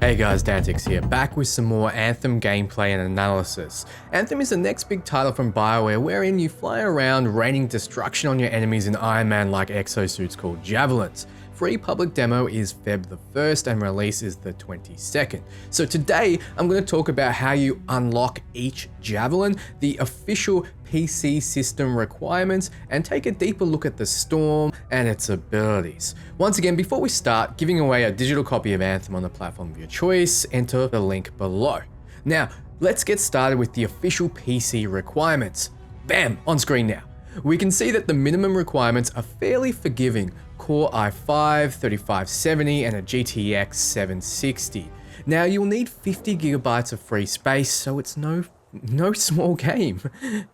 Hey guys, Dantix here, back with some more Anthem gameplay and analysis. Anthem is the next big title from Bioware wherein you fly around raining destruction on your enemies in Iron Man-like exosuits called Javelins. Free public demo is Feb the 1st and release is the 22nd. So today I'm going to talk about how you unlock each Javelin, the official PC system requirements, and take a deeper look at the Storm and its abilities. Once again, before we start giving away a digital copy of Anthem on the platform of your choice, enter the link below. Now, let's get started with the official PC requirements. Bam! On screen now. We can see that the minimum requirements are fairly forgiving: Core i5, 3570 and a GTX 760. Now you'll need 50 gigabytes of free space, so it's no small game.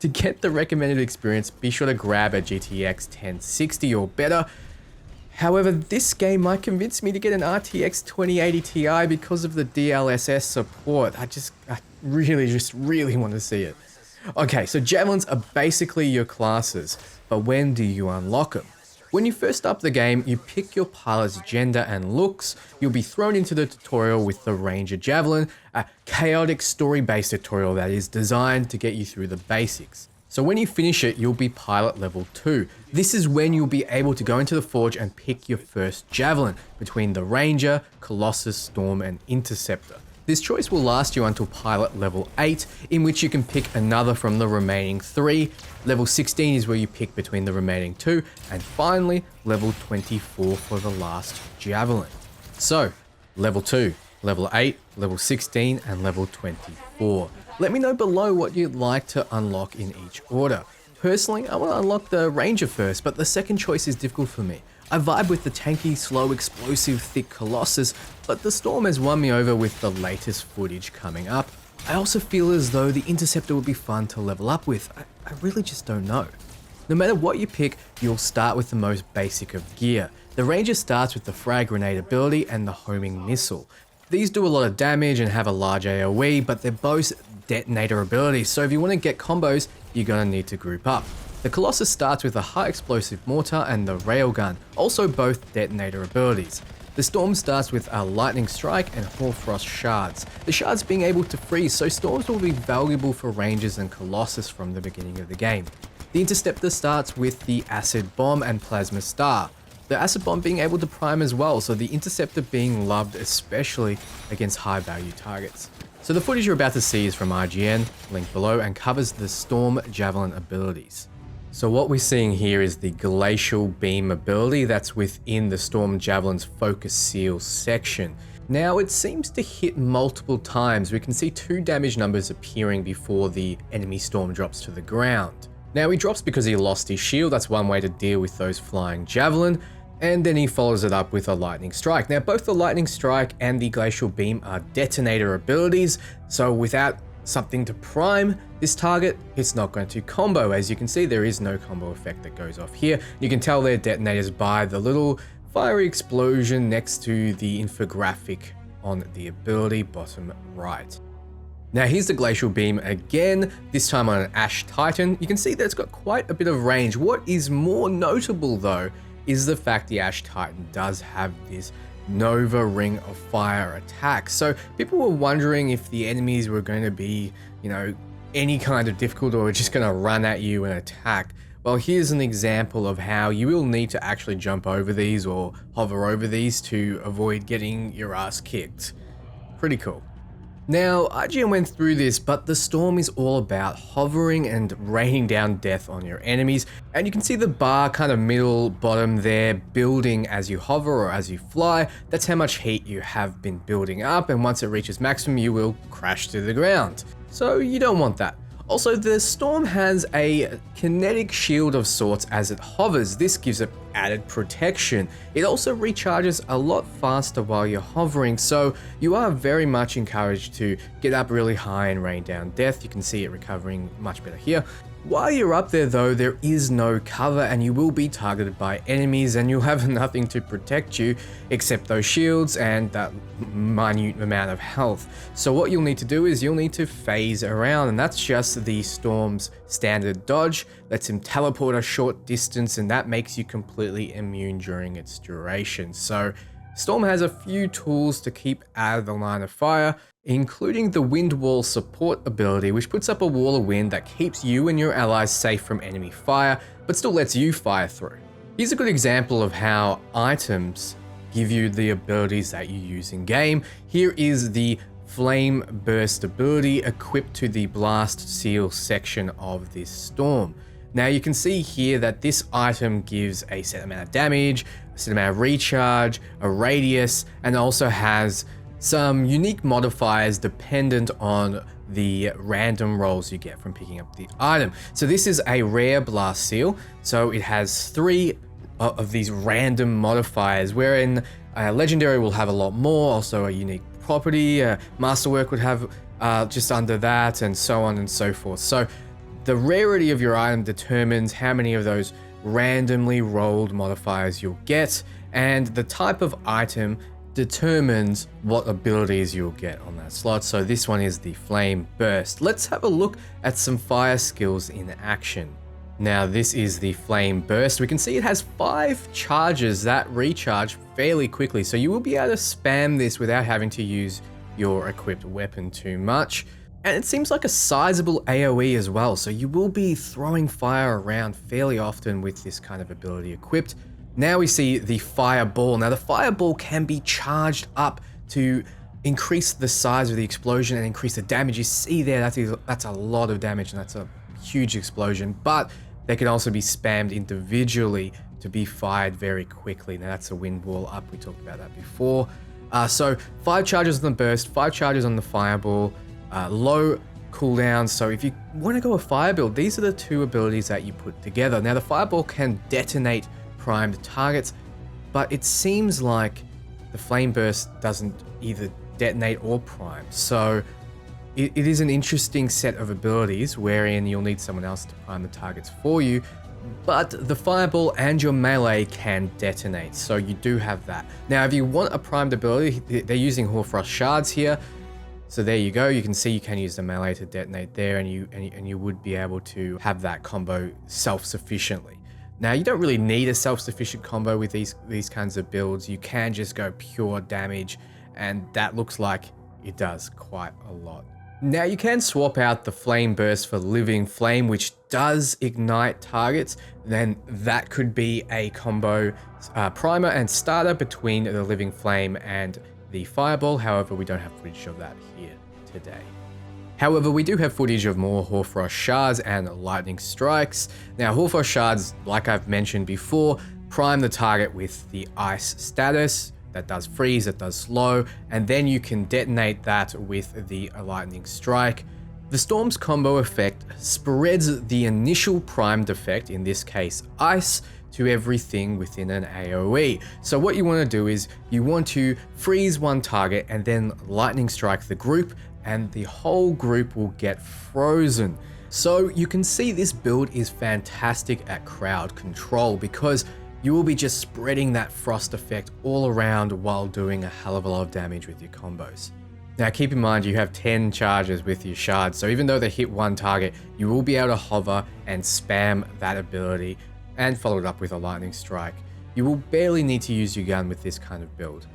To get the recommended experience, be sure to grab a GTX 1060 or better. However, this game might convince me to get an RTX 2080 Ti because of the DLSS support. I really want to see it. Okay, so Javelins are basically your classes, but when do you unlock them? When you first up the game, you pick your pilot's gender and looks. You'll be thrown into the tutorial with the Ranger Javelin, a chaotic story-based tutorial that is designed to get you through the basics. So when you finish it, you'll be pilot level 2. This is when you'll be able to go into the forge and pick your first Javelin between the Ranger, Colossus, Storm and Interceptor. This choice will last you until pilot level 8, in which you can pick another from the remaining 3. Level 16 is where you pick between the remaining 2, and finally level 24 for the last Javelin. So, level 2, level 8, level 16 and level 24. Let me know below what you'd like to unlock in each order. Personally, I want to unlock the Ranger first, but the second choice is difficult for me. I vibe with the tanky, slow, explosive, thick Colossus, but the Storm has won me over with the latest footage coming up. I also feel as though the Interceptor would be fun to level up with. I really just don't know. No matter what you pick, you'll start with the most basic of gear. The Ranger starts with the frag grenade ability and the homing missile. These do a lot of damage and have a large AoE, but they're both detonator abilities, so if you want to get combos, you're going to need to group up. The Colossus starts with a high explosive mortar and the railgun, also both detonator abilities. The Storm starts with a lightning strike and hoarfrost shards, the shards being able to freeze, so storms will be valuable for Rangers and Colossus from the beginning of the game. The Interceptor starts with the acid bomb and plasma star, the acid bomb being able to prime as well, so the Interceptor being loved especially against high value targets. So the footage you're about to see is from IGN, link below, and covers the Storm Javelin abilities. So what we're seeing here is the Glacial Beam ability that's within the Storm Javelin's Focus Seal section. Now it seems to hit multiple times. We can see 2 damage numbers appearing before the enemy Storm drops to the ground. Now he drops because he lost his shield, that's one way to deal with those flying Javelin, and then he follows it up with a lightning strike. Now both the lightning strike and the Glacial Beam are detonator abilities, so without something to prime this target, it's not going to combo. As you can see, there is no combo effect that goes off here. You can tell they're detonators by the little fiery explosion next to the infographic on the ability bottom right. Now here's the Glacial Beam again, this time on an Ash Titan. You can see that it's got quite a bit of range. What is more notable though is the fact the Ash Titan does have this Nova Ring of Fire attack. So people were wondering if the enemies were going to be, any kind of difficult or just going to run at you and attack. Well, here's an example of how you will need to actually jump over these or hover over these to avoid getting your ass kicked. Pretty cool. Now, IGN went through this, but the Storm is all about hovering and raining down death on your enemies. And you can see the bar kind of middle bottom there building as you hover or as you fly. That's how much heat you have been building up, and once it reaches maximum, you will crash to the ground. So you don't want that. Also, the Storm has a kinetic shield of sorts as it hovers. This gives it added protection. It also recharges a lot faster while you're hovering, so you are very much encouraged to get up really high and rain down death. You can see it recovering much better here. While you're up there though, there is no cover and you will be targeted by enemies and you'll have nothing to protect you except those shields and that minute amount of health. So what you'll need to do is you'll need to phase around, and that's just the Storm's standard dodge. Lets him teleport a short distance and that makes you completely immune during its duration. So Storm has a few tools to keep out of the line of fire, including the wind wall support ability, which puts up a wall of wind that keeps you and your allies safe from enemy fire, but still lets you fire through. Here's a good example of how items give you the abilities that you use in game. Here is the Flame Burst ability equipped to the Blast Seal section of this Storm. Now you can see here that this item gives a set amount of damage, a set amount of recharge, a radius, and also has some unique modifiers dependent on the random rolls you get from picking up the item. So this is a rare Blast Seal, so it has 3 of these random modifiers, wherein Legendary will have a lot more, also a unique property, Masterwork would have just under that, and so on and so forth. So the rarity of your item determines how many of those randomly rolled modifiers you'll get, and the type of item determines what abilities you'll get on that slot. So this one is the Flame Burst. Let's have a look at some fire skills in action. Now this is the Flame Burst. We can see it has 5 charges that recharge fairly quickly, so you will be able to spam this without having to use your equipped weapon too much. And it seems like a sizable AoE as well, so you will be throwing fire around fairly often with this kind of ability equipped. Now we see the Fireball. Now the Fireball can be charged up to increase the size of the explosion and increase the damage. You see there, that's a lot of damage, and that's a huge explosion, but they can also be spammed individually to be fired very quickly. Now that's a wind wall up, we talked about that before. So 5 charges on the burst, 5 charges on the Fireball, low cooldown. So if you want to go a fire build, these are the 2 abilities that you put together. Now the Fireball can detonate primed targets, but it seems like the Flame Burst doesn't either detonate or prime. So it is an interesting set of abilities wherein you'll need someone else to prime the targets for you, but the Fireball and your melee can detonate, so you do have that. Now if you want a primed ability, they're using Hoarfrost Shards here. So there you go, you can see you can use the melee to detonate there, and you would be able to have that combo self-sufficiently. Now you don't really need a self-sufficient combo with these kinds of builds. You can just go pure damage, and that looks like it does quite a lot. Now you can swap out the Flame Burst for Living Flame, which does ignite targets. Then that could be a combo primer and starter between the Living Flame and the Fireball. However, we don't have footage of that here today. However, we do have footage of more Hoarfrost Shards and Lightning Strikes. Now, Hoarfrost Shards, like I've mentioned before, prime the target with the Ice status. That does freeze, that does slow, and then you can detonate that with the Lightning Strike. The Storm's combo effect spreads the initial primed effect, in this case Ice, to everything within an AoE. So what you want to do is you want to freeze one target and then Lightning Strike the group, and the whole group will get frozen. So you can see this build is fantastic at crowd control, because you will be just spreading that frost effect all around while doing a hell of a lot of damage with your combos. Now keep in mind you have 10 charges with your shards, so even though they hit one target, you will be able to hover and spam that ability and follow it up with a Lightning Strike. You will barely need to use your gun with this kind of build.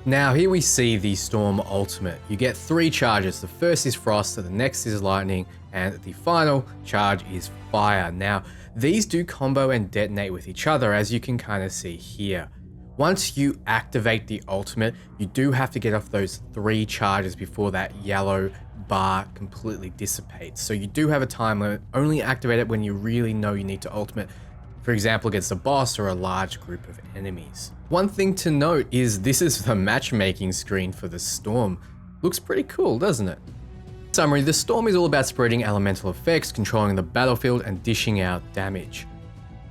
Now here we see the Storm Ultimate. You get 3 charges. The first is Frost, the next is Lightning, and the final charge is Fire. Now these do combo and detonate with each other, as you can kind of see here. Once you activate the ultimate, you do have to get off those 3 charges before that yellow bar completely dissipates. So you do have a time limit. Only activate it when you really know you need to ultimate, for example against a boss or a large group of enemies. One thing to note is this is the matchmaking screen for the Storm. Looks pretty cool, doesn't it? Summary, the Storm is all about spreading elemental effects, controlling the battlefield, and dishing out damage.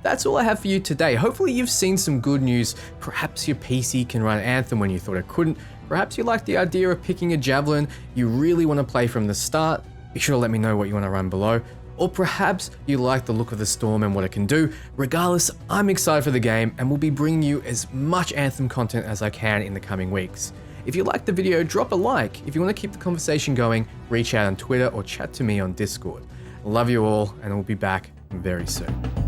That's all I have for you today. Hopefully you've seen some good news. Perhaps your PC can run Anthem when you thought it couldn't. Perhaps you like the idea of picking a Javelin you really want to play from the start. Be sure to let me know what you want to run below. Or perhaps you like the look of the Storm and what it can do. Regardless, I'm excited for the game and will be bringing you as much Anthem content as I can in the coming weeks. If you liked the video, drop a like. If you want to keep the conversation going, reach out on Twitter or chat to me on Discord. Love you all, and we'll be back very soon.